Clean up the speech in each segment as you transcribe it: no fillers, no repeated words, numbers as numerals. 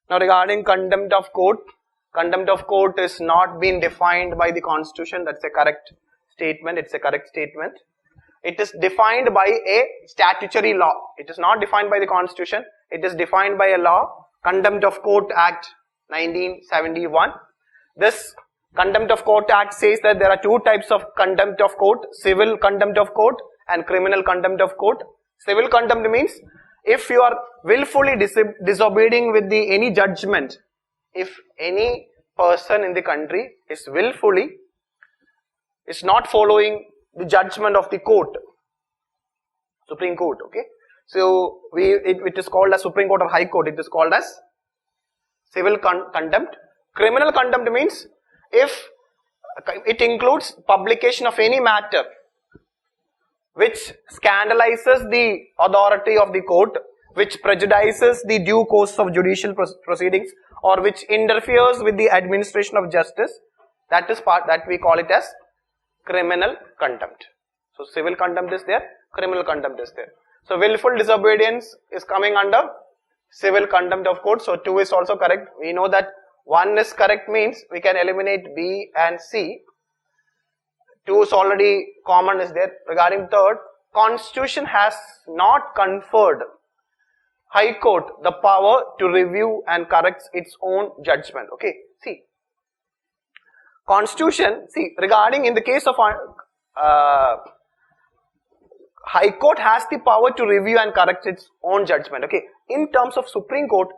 Now regarding contempt of court is not been defined by the constitution. That's a correct statement. It's a correct statement. It is defined by a statutory law. It is not defined by the constitution. It is defined by a law, Contempt of Court Act 1971. This Contempt of Court Act says that there are two types of contempt of court: civil contempt of court and criminal contempt of court. Civil contempt means if you are willfully disobeying with any judgment, if any person in the country is not following the judgment of the court, Supreme Court, okay. So it is called as Supreme Court or High Court. It is called as civil contempt. Criminal contempt means if it includes publication of any matter which scandalizes the authority of the court, which prejudices the due course of judicial proceedings, or which interferes with the administration of justice, that we call it as criminal contempt. So civil contempt is there, criminal contempt is there. So willful disobedience is coming under civil contempt of court. So 2 is also correct. We know that 1 is correct means we can eliminate B and C. 2 is already common is there. Regarding third, Constitution has not conferred High Court the power to review and correct its own judgment. Okay, see. Constitution, regarding in the case of High Court has the power to review and correct its own judgment. Okay, in terms of Supreme Court,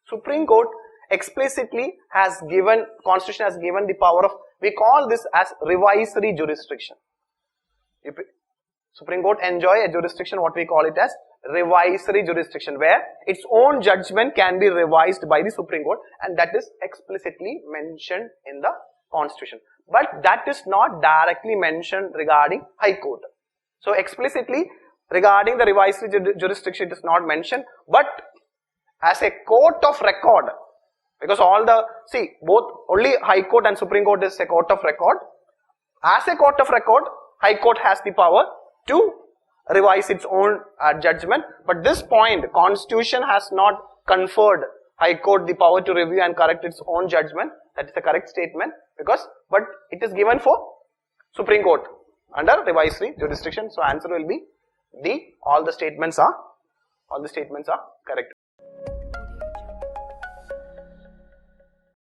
Supreme Court explicitly has given, Constitution has given the power of, we call this as revisory jurisdiction. Supreme Court enjoy a jurisdiction, what we call it as revisory jurisdiction, where its own judgment can be revised by the Supreme Court, and that is explicitly mentioned in the Constitution. But that is not directly mentioned regarding High Court. So explicitly regarding the revisory jurisdiction it is not mentioned, but as a court of record, because both only High Court and Supreme Court is a court of record. As a court of record, High Court has the power to revise its own judgment. But this point, Constitution has not conferred High Court the power to review and correct its own judgment. That is the correct statement, but it is given for Supreme Court under revisory jurisdiction. So answer will be D. All the statements are correct.